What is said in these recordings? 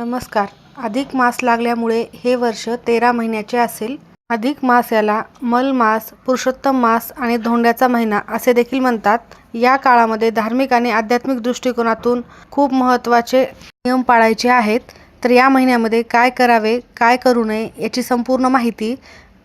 नमस्कार. अधिक मास लागल्यामुळे हे वर्ष 13 महिन्याचे असेल. अधिक मास याला मल मास, पुरुषोत्तम मास आणि धोंड्याचा महिना असे देखील म्हणतात. या काळामध्ये धार्मिक आणि आध्यात्मिक दृष्टिकोनातून खूप महत्त्वाचे नियम पाळायचे आहेत. तर या महिन्यामध्ये काय करावे, काय करू नये याची संपूर्ण माहिती.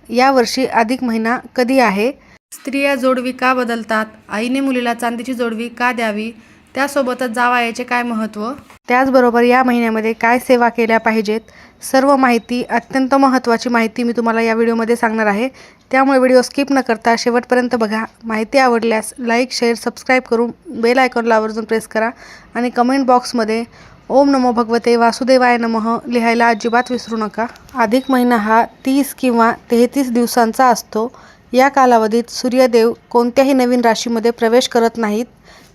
यावर्षी अधिक महिना कधी आहे, स्त्रिया जोडवी का बदलतात, आईने मुलीला चांदीची जोडवी का द्यावी, त्यासोबतच जावयाचे काय महत्त्व, त्याचबरोबर या महिन्यामध्ये काय सेवा केल्या पाहिजेत, सर्व माहिती, अत्यंत महत्त्वाची माहिती मी तुम्हाला या व्हिडिओमध्ये सांगणार आहे. त्यामुळे व्हिडिओ स्किप न करता शेवटपर्यंत बघा. माहिती आवडल्यास लाईक, शेअर, सबस्क्राईब करून बेल आयकॉनला आवर्जून प्रेस करा आणि कमेंट बॉक्समध्ये ओम नमो भगवते वासुदेवाय नमः लिहायला अजिबात विसरू नका. अधिक महिना हा 30 किंवा 33 दिवसांचा असतो. या कालावधीत सूर्यदेव कोणत्याही नवीन राशीमध्ये प्रवेश करत नाहीत.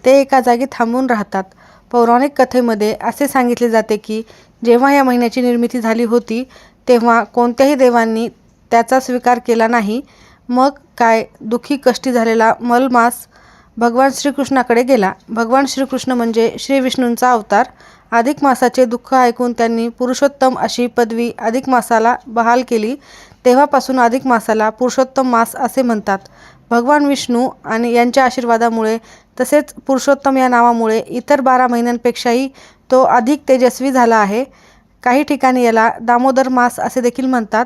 ते एका जागी थांबून राहतात. पौराणिक कथेमध्ये असे सांगितले जाते की जेव्हा या महिन्याची निर्मिती झाली होती तेव्हा कोणत्याही देवांनी त्याचा स्वीकार केला नाही. मग काय दुःखी कष्टी झालेला मलमास भगवान श्रीकृष्णाकडे गेला. भगवान श्रीकृष्ण म्हणजे श्री विष्णूंचा अवतार. अधिक मासाचे दुःख ऐकून त्यांनी पुरुषोत्तम अशी पदवी अधिक मासाला बहाल केली. तेव्हापासून अधिक मासाला पुरुषोत्तम मास असे म्हणतात. भगवान विष्णू आणि यांच्या आशीर्वादामुळे तसेच पुरुषोत्तम या नावामुळे इतर 12 महिन्यांपेक्षाही तो अधिक तेजस्वी झाला आहे. काही ठिकाणी याला दामोदर मास असे देखील म्हणतात.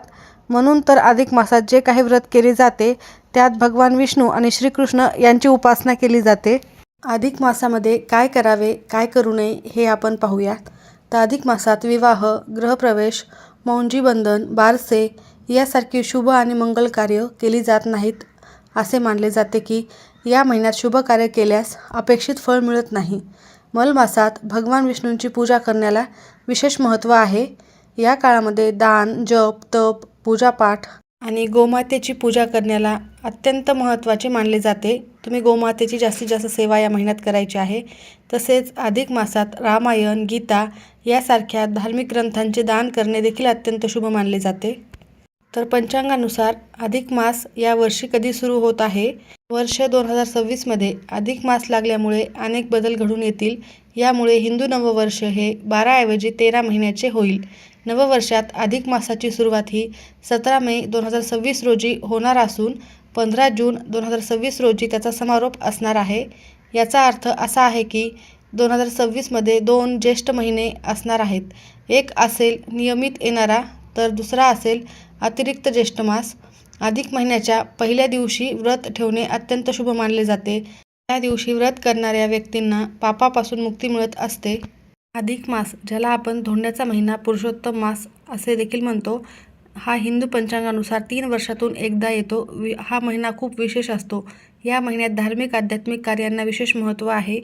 म्हणून तर अधिक मासात जे काही व्रत केले जाते त्यात भगवान विष्णू आणि श्रीकृष्ण यांची उपासना केली जाते. अधिक मासामध्ये काय करावे, काय करू नये हे आपण पाहूयात. तर अधिक मासात विवाह, गृहप्रवेश, मौंजीबंधन, बारसे यासारखी शुभ आणि मंगल कार्य केली जात नाहीत. असे मानले जाते की या महिन्यात शुभ कार्य केल्यास अपेक्षित फळ मिळत नाही. मलमासात भगवान विष्णूंची पूजा करण्याला विशेष महत्त्व आहे. या काळामध्ये दान, जप, तप, पूजापाठ आणि गोमातेची पूजा करण्याला अत्यंत महत्त्वाचे मानले जाते. तुम्ही गोमातेची जास्तीत जास्त सेवा या महिन्यात करायची आहे. तसेच अधिक मासात रामायण, गीता यासारख्या धार्मिक ग्रंथांचे दान करणे देखील अत्यंत शुभ मानले जाते. तर पंचांगानुसार अधिक मास या वर्षी कधी सुरू होत आहे? वर्ष 2026मध्ये अधिक मास लागल्यामुळे अनेक बदल घडून येतील. यामुळे हिंदू नववर्ष हे 12 ऐवजी 13 महिन्याचे होईल. नववर्षात अधिक मासाची सुरुवात ही 17 मे 2026 रोजी होणार असून 15 जून 2026 रोजी त्याचा समारोप असणार आहे. याचा अर्थ असा आहे की 2026मध्ये 2 ज्येष्ठ महिने असणार आहेत. एक असेल नियमित येणारा तर दुसरा असेल अतिरिक्त ज्येष्ठ मास. अधिक महिन्याच्या पहिल्या दिवशी व्रत ठेवणे अत्यंत शुभ मानले जाते. या दिवशी व्रत करणाऱ्या व्यक्तींना पापापासून मुक्ती मिळत असते. अधिक मास, ज्याला आपण धोंड्याचा महिना, पुरुषोत्तम मास असे देखील म्हणतो, हा हिंदू पंचांगानुसार 3 वर्षातून एकदा येतो. हा महिना खूप विशेष असतो. या महिन्यात धार्मिक आध्यात्मिक कार्यांना विशेष महत्त्व आहे.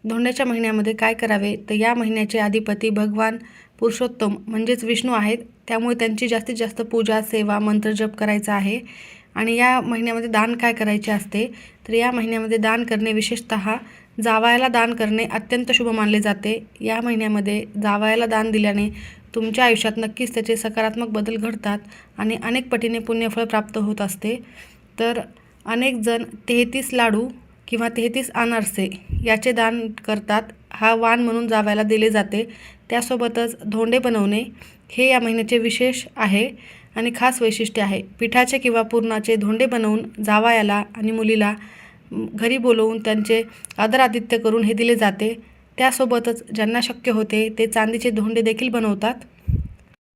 धोंड्याच्या महिन्यामध्ये काय करावे, तर या महिन्याचे अधिपती भगवान पुरुषोत्तम म्हणजेच विष्णू आहेत. त्यामुळे त्यांची जास्तीत जास्त पूजा, सेवा, मंत्रजप करायचा आहे. आणि या महिन्यामध्ये दान काय करायचे असते, तर या महिन्यामध्ये दान करणे, विशेषतः जावयाला दान करणे अत्यंत शुभ मानले जाते. या महिन्यामध्ये जावयाला दान दिल्याने तुमच्या आयुष्यात नक्कीच त्याचे सकारात्मक बदल घडतात आणि अनेक पटीने पुण्यफळ प्राप्त होत असते. तर अनेक जण 33 लाडू किंवा 33 अनारसे याचे दान करतात. हा वाण म्हणून जावयाला दिले जाते. त्यासोबतच धोंडे बनवणे हे या महिन्याचे विशेष आहे आणि खास वैशिष्ट्य आहे. पिठाचे किंवा पुरणाचे धोंडे बनवून जावयाला आणि मुलीला घरी बोलवून त्यांचे आदरातिथ्य करून हे दिले जाते. त्यासोबतच ज्यांना शक्य होते ते चांदीचे धोंडे देखील बनवतात.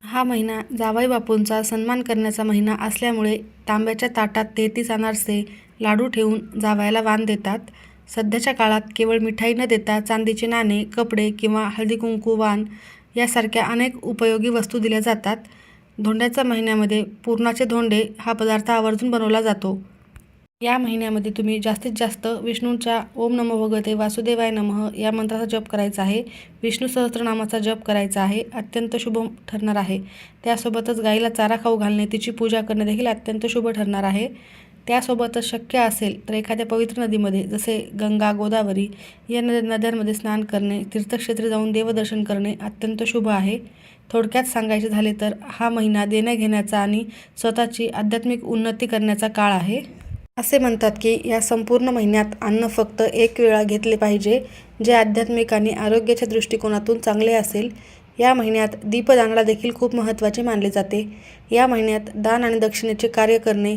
हा महिना जावई बापूंचा सन्मान करण्याचा महिना असल्यामुळे तांब्याच्या ताटात 33 अनारसे लाडू ठेवून जावयाला वाण देतात. सध्याच्या काळात केवळ मिठाई न देता चांदीचे नाणे, कपडे किंवा हळदी कुंकू, वाण यासारख्या अनेक उपयोगी वस्तू दिल्या जातात. धोंड्याच्या महिन्यामध्ये पुरणाचे धोंडे हा पदार्थ आवर्जून बनवला जातो. या महिन्यामध्ये तुम्ही जास्तीत जास्त विष्णूंच्या ओम नमो भगवते वासुदेवाय नमः या मंत्राचा जप करायचा आहे. विष्णू सहस्त्रनामाचा जप करायचा आहे. अत्यंत शुभ ठरणार आहे. त्यासोबतच गाईला चारा खाऊ घालणे, तिची पूजा करणे देखील अत्यंत शुभ ठरणार आहे. त्यासोबतच शक्य असेल तर एखाद्या पवित्र नदीमध्ये जसे गंगा, गोदावरी या नद्यांमध्ये स्नान करणे, तीर्थक्षेत्री जाऊन देवदर्शन करणे अत्यंत शुभ आहे. थोडक्यात सांगायचे झाले तर हा महिना देण्याघेण्याचा आणि स्वतःची आध्यात्मिक उन्नती करण्याचा काळ आहे. असे म्हणतात की या संपूर्ण महिन्यात अन्न फक्त एक वेळा घेतले पाहिजे, जे आध्यात्मिक आणि आरोग्याच्या दृष्टिकोनातून चांगले असेल. या महिन्यात दीपदानाला देखील खूप महत्त्वाचे मानले जाते. या महिन्यात दान आणि दक्षिणेचे कार्य करणे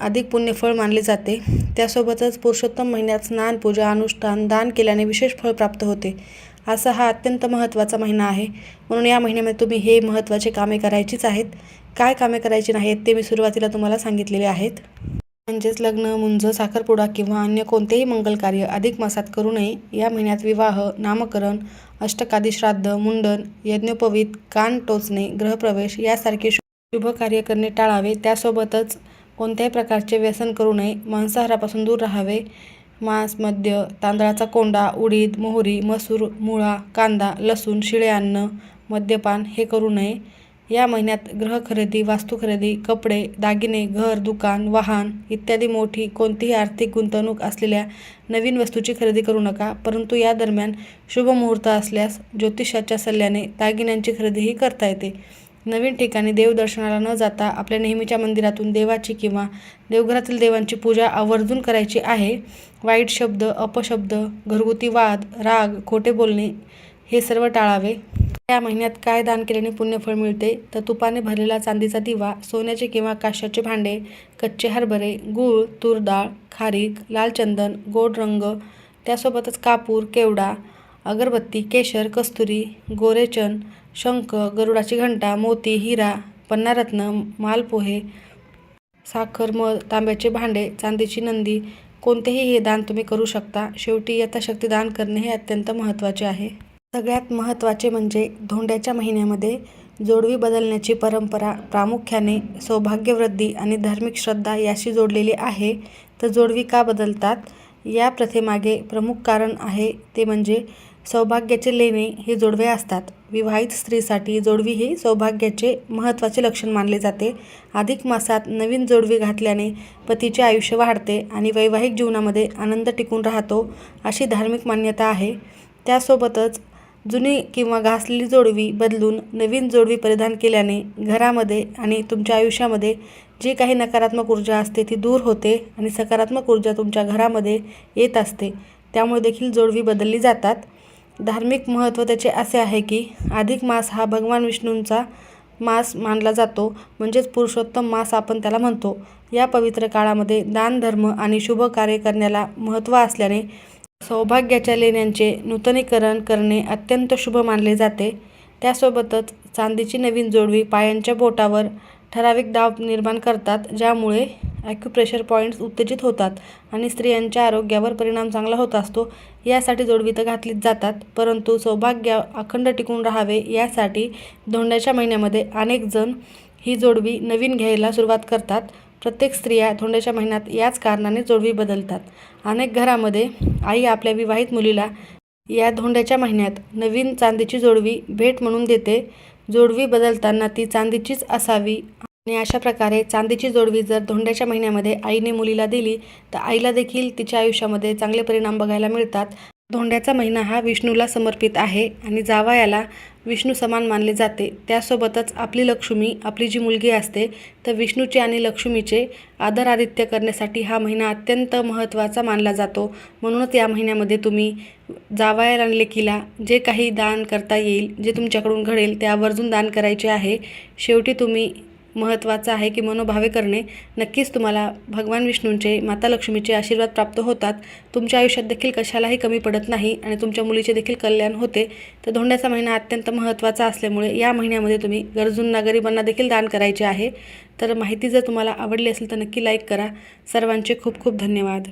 अधिक पुण्यफळ मानले जाते. त्यासोबतच पुरुषोत्तम महिन्यात स्नान, पूजा, अनुष्ठान, दान केल्याने विशेष फळ प्राप्त होते. असा हा अत्यंत महत्त्वाचा महिना आहे. म्हणून या महिन्यामध्ये तुम्ही हे महत्त्वाचे कामे करायचीच आहेत. काय कामे करायची नाहीत ते मी सुरुवातीला तुम्हाला सांगितलेले आहेत. म्हणजेच लग्न, मुंज, साखरपुडा किंवा अन्य कोणतेही मंगल कार्य अधिक मासात करू नये. या महिन्यात विवाह, नामकरण, अष्टकादी श्राद्ध, मुंडन, यज्ञोपवीत, कान टोचणे, गृहप्रवेश यासारखे शुभ कार्य करणे टाळावे. त्यासोबतच कोणत्याही प्रकारचे व्यसन करू नये. मांसाहारापासून दूर राहावे. मांस, मद्य, तांदळाचा कोंडा, उडीद, मोहरी, मसूर, मुळा, कांदा, लसूण, शिळे अन्न, मद्यपान हे करू नये. या महिन्यात गृह खरेदी, वास्तू खरेदी, कपडे, दागिने, घर, दुकान, वाहन इत्यादी मोठी कोणतीही आर्थिक गुंतवणूक असलेल्या नवीन वस्तूची खरेदी करू नका. परंतु या दरम्यान शुभ मुहूर्त असल्यास ज्योतिषाच्या सल्ल्याने दागिन्यांची खरेदीही करता येते. नवीन ठिकाणी देवदर्शनाला न जाता आपल्या नेहमीच्या मंदिरातून देवाची किंवा देवघरातील देवांची पूजा आवर्जून करायची आहे. वाईट शब्द, अपशब्द, घरगुती वाद, राग, खोटे बोलणे हे सर्व टाळावे. या महिन्यात काय दान केल्याने पुण्यफळ मिळते तर तुपाने भरलेला चांदीचा दिवा, सोन्याचे किंवा काश्याचे भांडे, कच्चे हरभरे, गूळ, तूर डाळ, खारीक, लाल चंदन, गोड रंग, त्यासोबतच कापूर, केवडा, अगरबत्ती, केशर, कस्तुरी, गोरेचन, शंख, गरुडाची घंटा, मोती, हिरा, पन्नारत्न, मालपोहे, साखर, मध, तांब्याचे भांडे, चांदीची नंदी कोणतेही हे दान तुम्ही करू शकता. शेवटी यथाशक्ती दान करणे हे अत्यंत महत्त्वाचे आहे. सगळ्यात महत्त्वाचे म्हणजे धोंड्याच्या महिन्यामध्ये जोडवी बदलण्याची परंपरा प्रामुख्याने सौभाग्यवृद्धी आणि धार्मिक श्रद्धा याशी जोडलेली आहे. तर जोडवी का बदलतात या प्रथेमागे प्रमुख कारण आहे ते म्हणजे सौभाग्याचे लेणे हे जोडवे असतात. विवाहित स्त्रीसाठी जोडवी हे सौभाग्याचे महत्त्वाचे लक्षण मानले जाते. अधिक मासात नवीन जोडवी घातल्याने पतीचे आयुष्य वाढते आणि वैवाहिक जीवनामध्ये आनंद टिकून राहतो अशी धार्मिक मान्यता आहे. त्यासोबतच जुनी किंवा घासलेली जोडवी बदलून नवीन जोडवी परिधान केल्याने घरामध्ये आणि तुमच्या आयुष्यामध्ये जी काही नकारात्मक ऊर्जा असते ती दूर होते आणि सकारात्मक ऊर्जा तुमच्या घरामध्ये येत असते. त्यामुळे देखील जोडवी बदलली जातात. धार्मिक महत्त्व त्याचे असे आहे की अधिक मास हा भगवान विष्णूंचा मास मानला जातो. म्हणजेच पुरुषोत्तम मास आपण त्याला म्हणतो. या पवित्र काळामध्ये दान, धर्म आणि शुभ कार्य करण्याला महत्त्व असल्याने सौभाग्याच्या लेण्यांचे नूतनीकरण करणे अत्यंत शुभ मानले जाते. त्यासोबतच चांदीची नवीन जोडवी पायांच्या बोटावर ठराविक दाब निर्माण करतात, ज्यामुळे ॲक्युप्रेशर पॉईंट्स उत्तेजित होतात आणि स्त्रियांच्या आरोग्यावर परिणाम चांगला होत असतो. यासाठी जोडवी तर घातलीच जातात, परंतु सौभाग्य अखंड टिकून राहावे यासाठी धोंड्याच्या महिन्यामध्ये अनेक जण ही जोडवी नवीन घ्यायला सुरुवात करतात. प्रत्येक स्त्रिया धोंड्याच्या महिन्यात याच कारणाने जोडवी बदलतात. अनेक घरामध्ये आई आपल्या विवाहित मुलीला या धोंड्याच्या महिन्यात नवीन चांदीची जोडवी भेट म्हणून देते. जोडवी बदलताना ती चांदीचीच असावी आणि अशा प्रकारे चांदीची जोडवी जर धोंड्याच्या महिन्यामध्ये आईने मुलीला दिली तर आईला देखील तिच्या आयुष्यामध्ये चांगले परिणाम बघायला मिळतात. धोंड्याचा महिना हा विष्णूला समर्पित आहे आणि जावयाला विष्णू समान मानले जाते. त्यासोबतच आपली लक्ष्मी, आपली जी मुलगी असते तर विष्णूचे आणि लक्ष्मीचे आदरादित्य करण्यासाठी हा महिना अत्यंत महत्त्वाचा मानला जातो. म्हणूनच या महिन्यामध्ये तुम्ही जावयाला आणि लेकीला जे काही दान करता येईल, जे तुमच्याकडून घडेल ते आवर्जून दान करायचे आहे. शेवटी तुम्ही महत्त्वाचं आहे की मनोभावे करणे. नक्कीच तुम्हाला भगवान विष्णूंचे, माता लक्ष्मीचे आशीर्वाद प्राप्त होतात. तुमच्या आयुष्यात देखील कशालाही कमी पडत नाही आणि तुमच्या मुलीचे देखील कल्याण होते. तर धोंड्याचा महिना अत्यंत महत्त्वाचा असल्यामुळे या महिन्यामध्ये तुम्ही गरजूंना, गरिबांना देखील दान करायचे आहे. तर माहिती जर तुम्हाला आवडली असेल तर नक्की लाईक करा. सर्वांचे खूप खूप धन्यवाद.